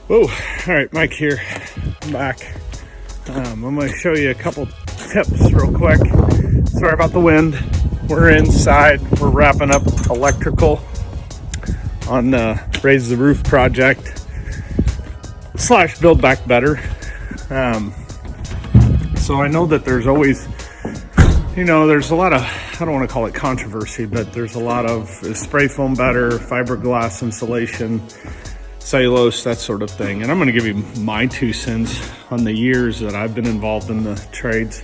Whoa, all right, Mike here, I'm back. I'm gonna show you a couple tips real quick. Sorry about the wind. We're inside, we're wrapping up electrical on the Raise the Roof project / Build Back Better. So I know that there's always, there's a lot of, I don't want to call it controversy, but there's a lot of is spray foam better, fiberglass insulation, cellulose, that sort of thing. And I'm going to give you my 2 cents on the years that I've been involved in the trades.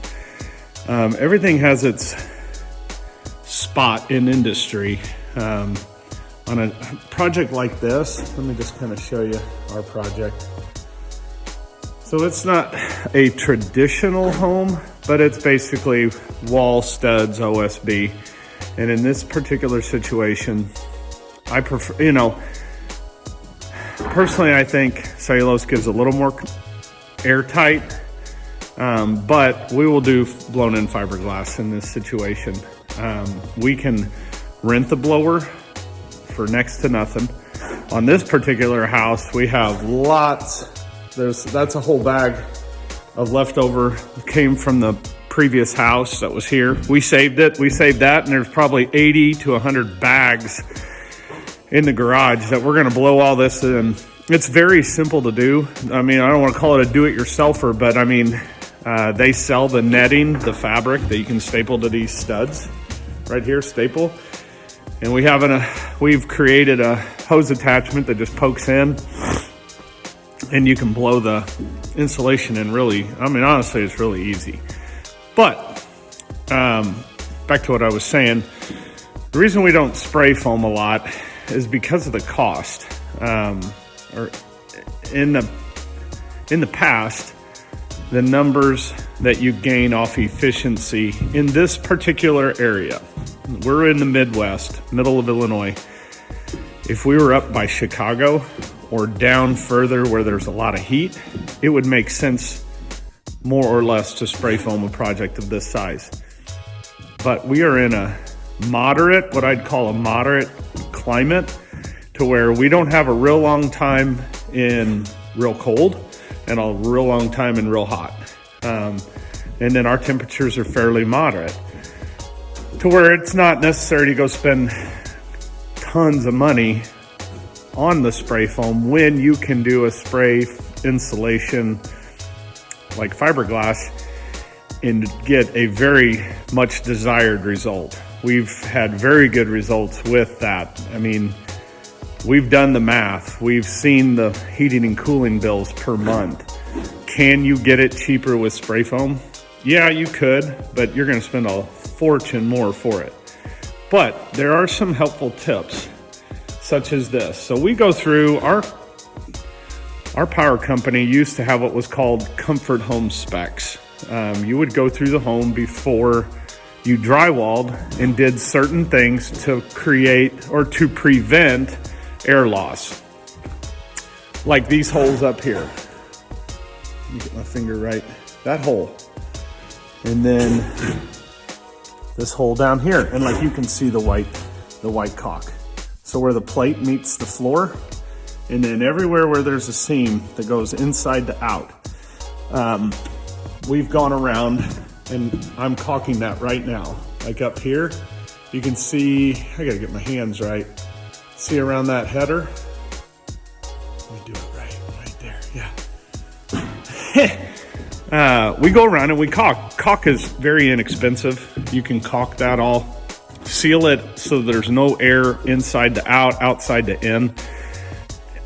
Everything has its spot in industry. On a project like this, let me just kind of show you our project. So it's not a traditional home, but it's basically wall studs, OSB. And in this particular situation, I prefer, personally, I think cellulose gives a little more airtight, but we will do blown in fiberglass in this situation. We can rent the blower for next to nothing. On this particular house, we have lots. That's a whole bag of leftover, came from the previous house that was here. We saved it, we saved that, and there's probably 80 to 100 bags in the garage that we're gonna blow all this in. It's very simple to do. I mean, I don't wanna call it a do-it-yourselfer, but I mean, they sell the netting, the fabric that you can staple to these studs. Right here, staple. And we've created a hose attachment that just pokes in, and you can blow the insulation in really, honestly, it's really easy. But back to what I was saying, the reason we don't spray foam a lot is because of the cost. Or in the past, the numbers that you gain off efficiency in this particular area, we're in the Midwest, middle of Illinois. If we were up by Chicago or down further where there's a lot of heat, it would make sense more or less to spray foam a project of this size. But we are in a moderate, what I'd call a moderate climate, to where we don't have a real long time in real cold and a real long time in real hot. And then our temperatures are fairly moderate, to where it's not necessary to go spend tons of money on the spray foam when you can do a spray insulation like fiberglass and get a very much desired result. We've had very good results with that. I mean, we've done the math. We've seen the heating and cooling bills per month. Can you get it cheaper with spray foam? Yeah, you could, but you're gonna spend a fortune more for it. But there are some helpful tips, such as this. So we go through, our power company used to have what was called comfort home specs. You would go through the home before you drywalled and did certain things to create or to prevent air loss. Like these holes up here. Let me get my finger right. That hole. And then this hole down here. And like you can see the white caulk. So where the plate meets the floor, and then everywhere where there's a seam that goes inside to out. We've gone around and I'm caulking that right now. Like up here, you can see, I gotta get my hands right. See around that header? Let me do it right there, yeah. We go around and we caulk. Caulk is very inexpensive. You can caulk that all. Seal it so there's no air inside to out, outside to in.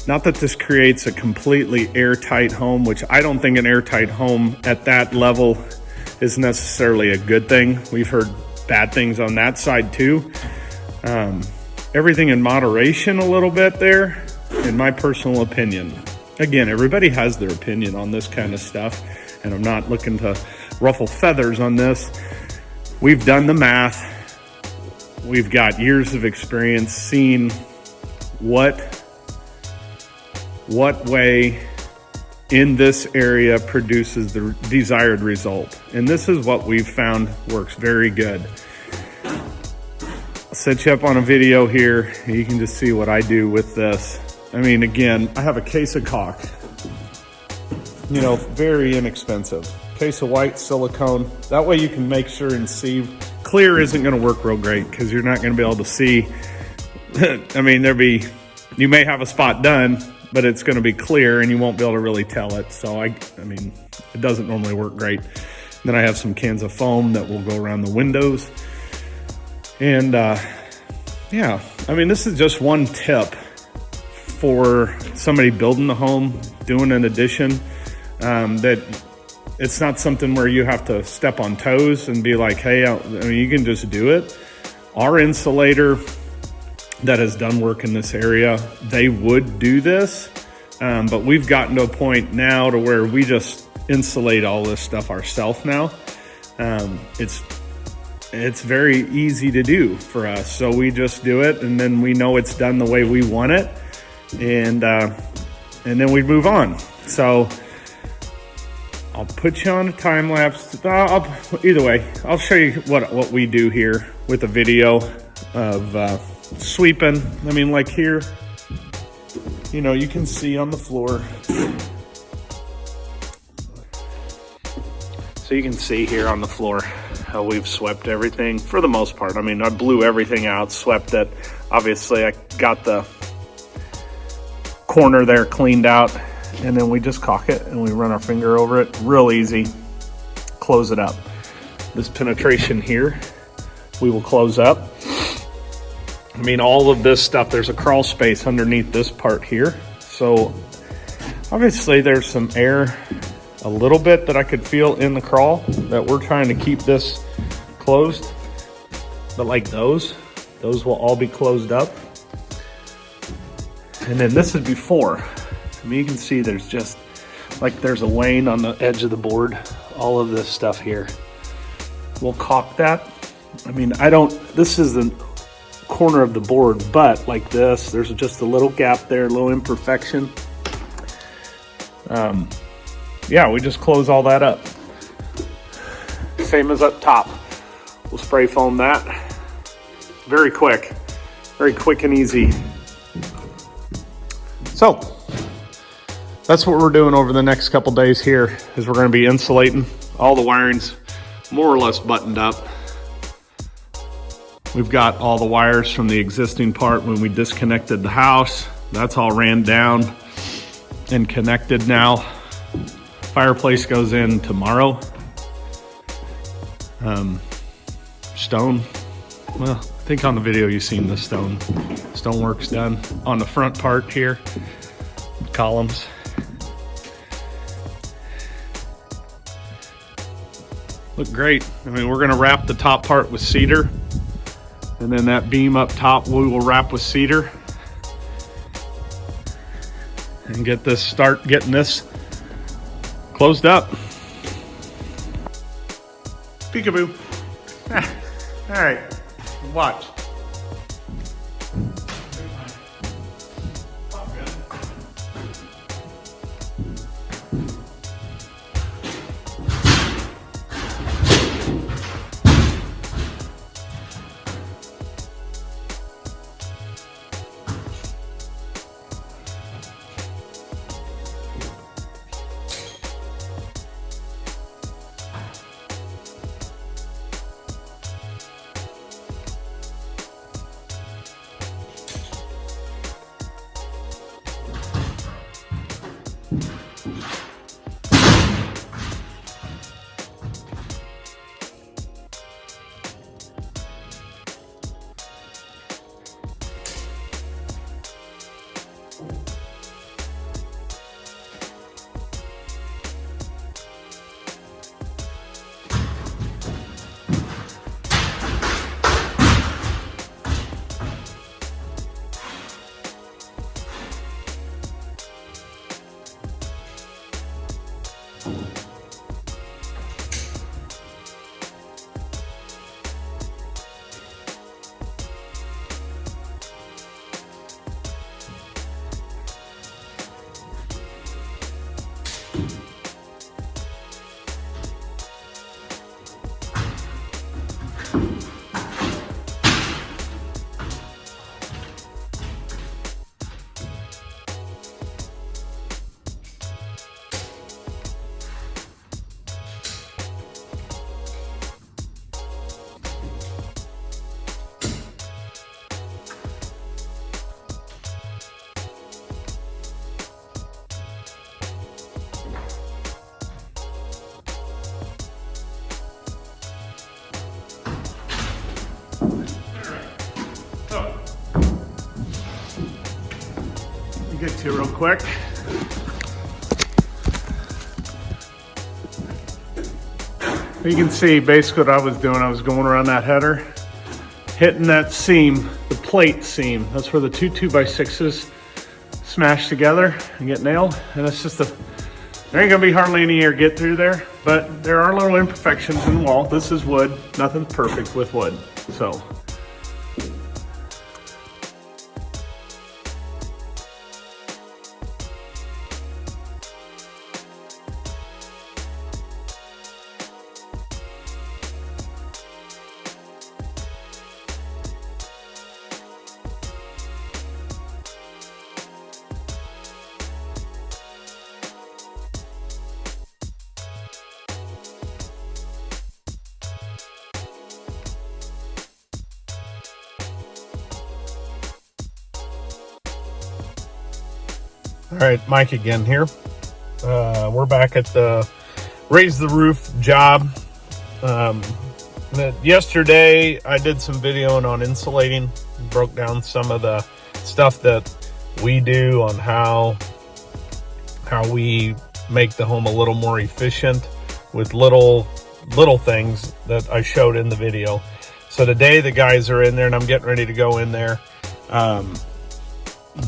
Not that this creates a completely airtight home, which I don't think an airtight home at that level is necessarily a good thing. We've heard bad things on that side too. Everything in moderation a little bit there, in my personal opinion. Again, everybody has their opinion on this kind of stuff, and I'm not looking to ruffle feathers on this. We've done the math. We've got years of experience seeing what way in this area produces the desired result. And this is what we've found works very good. I'll set you up on a video here. You can just see what I do with this. I mean, again, I have a case of caulk. You know, very inexpensive. Case of white silicone. That way you can make sure and see. Clear isn't going to work real great because you're not going to be able to see. I mean, you may have a spot done, but it's going to be clear and you won't be able to really tell it. So I mean, it doesn't normally work great. Then I have some cans of foam that will go around the windows. And yeah, I mean, this is just one tip for somebody building the home, doing an addition, that it's not something where you have to step on toes and be like, hey, I mean, you can just do it. Our insulator that has done work in this area, they would do this, but we've gotten to a point now to where we just insulate all this stuff ourselves now. It's very easy to do for us, so we just do it, and then we know it's done the way we want it, and then we move on. So I'll put you on a time lapse. Either way, I'll show you what we do here with a video of sweeping. I mean, like here, you know, you can see on the floor. So you can see here on the floor how we've swept everything for the most part. I mean, I blew everything out, swept it. Obviously, I got the corner there cleaned out, and then we just caulk it and we run our finger over it. Real easy. Close it up. This penetration here, we will close up. I mean, all of this stuff, there's a crawl space underneath this part here. So obviously there's some air, a little bit that I could feel in the crawl that we're trying to keep this closed. But like those will all be closed up. And then this is before. I mean, you can see there's just like there's a wane on the edge of the board. All of this stuff here. We'll caulk that. I mean, this is the corner of the board, but like this, there's just a little gap there, a little imperfection. Yeah, we just close all that up. Same as up top. We'll spray foam that. Very quick and easy. So that's what we're doing over the next couple days here, is we're going to be insulating. All the wiring's more or less buttoned up. We've got all the wires from the existing part when we disconnected the house. That's all ran down and connected now. Fireplace goes in tomorrow. Stone, well, I think on the video you've seen the stonework's done on the front part here. Columns. Look great. I mean, we're gonna wrap the top part with cedar, and then that beam up top we will wrap with cedar and start getting this closed up. Peekaboo. All right, watch. get to real quick. You can see basically what I was doing. I was going around that header, hitting that seam, the plate seam. That's where the two 2x6s smash together and get nailed. And it's just there ain't gonna be hardly any air get through there, but there are little imperfections in the wall. This is wood, nothing's perfect with wood, so. All right, Mike again here. We're back at the raise the roof job. Yesterday I did some videoing on insulating, broke down some of the stuff that we do on how we make the home a little more efficient with little things that I showed in the video. So today the guys are in there and I'm getting ready to go in there.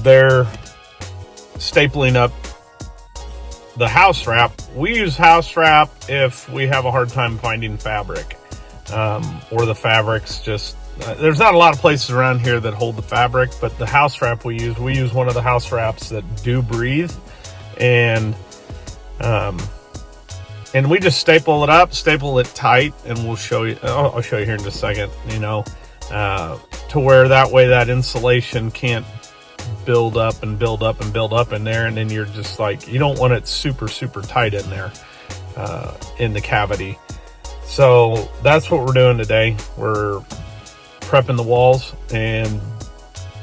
They're stapling up the house wrap. We use house wrap if we have a hard time finding fabric, or the fabric's just, there's not a lot of places around here that hold the fabric, but the house wrap we use one of the house wraps that do breathe, and we just staple it tight, and we'll show you, I'll show you here in just a second, to where that way that insulation can't build up in there, and then you're just like, you don't want it super tight in there, in the cavity. So that's what we're doing today. We're prepping the walls, and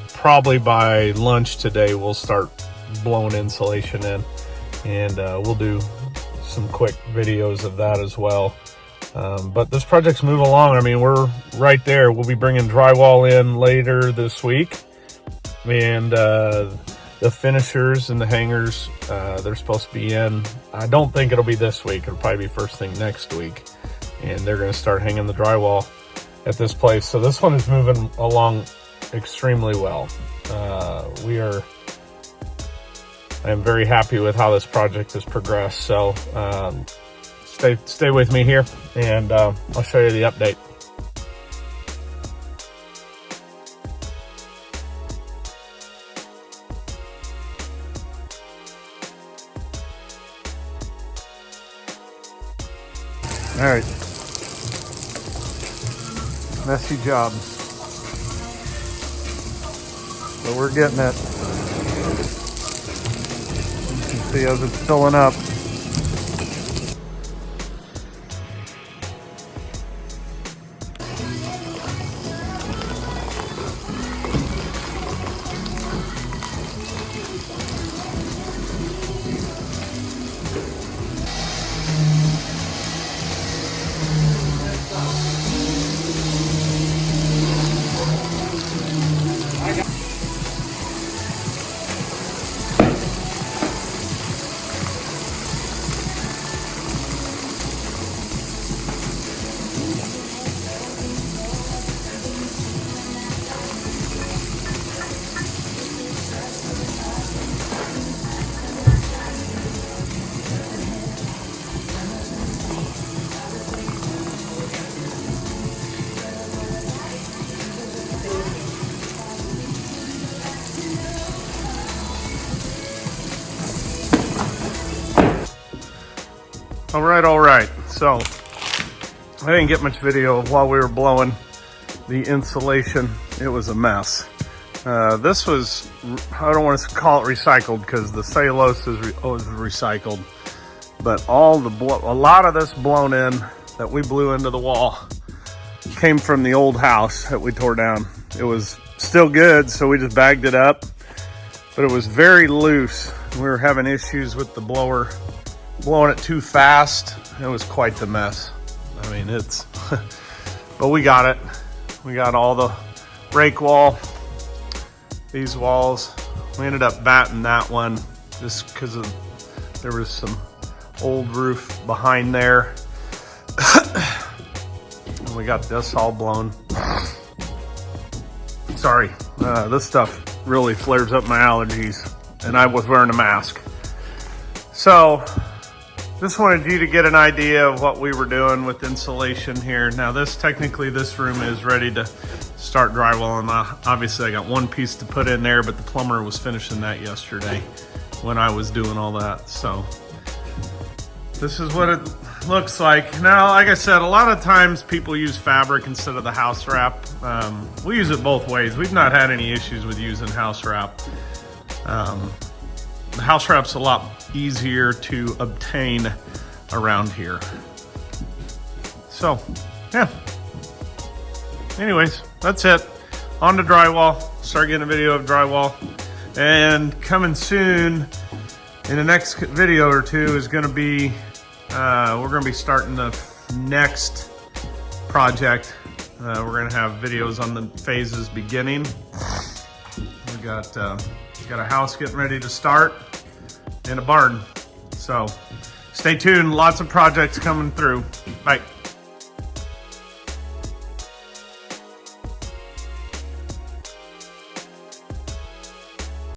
probably by lunch today we'll start blowing insulation in, and we'll do some quick videos of that as well. But this project's moving along. I mean, we're right there. We'll be bringing drywall in later this week. And the finishers and the hangers, they're supposed to be in. I don't think it'll be this week. It'll probably be first thing next week. And they're going to start hanging the drywall at this place. So this one is moving along extremely well. I am very happy with how this project has progressed. So stay with me here, and I'll show you the update. All right, messy job, but we're getting it. You can see as it's filling up. All right. So I didn't get much video of while we were blowing the insulation. It was a mess. This was, I don't want to call it recycled because the cellulose is recycled, but a lot of this blown in that we blew into the wall came from the old house that we tore down. It was still good, so we just bagged it up, but it was very loose. We were having issues with the blower blowing it too fast. It was quite the mess. I mean, but we got it. We got all the rake wall, these walls, We ended up batting that one just because there was some old roof behind there. And we got this all blown. Sorry, this stuff really flares up my allergies, and I was wearing a mask. So just wanted you to get an idea of what we were doing with insulation here. Now technically this room is ready to start drywalling. Obviously I got one piece to put in there, but the plumber was finishing that yesterday when I was doing all that. So this is what it looks like. Now, like I said, a lot of times people use fabric instead of the house wrap. We use it both ways. We've not had any issues with using house wrap. The house wrap's a lot easier to obtain around here. So, yeah. Anyways, that's it. On to drywall. Start getting a video of drywall. And coming soon in the next video or two is gonna be, we're gonna be starting the next project. We're gonna have videos on the phases beginning. We got a house getting ready to start and a barn. So stay tuned, lots of projects coming through. Bye.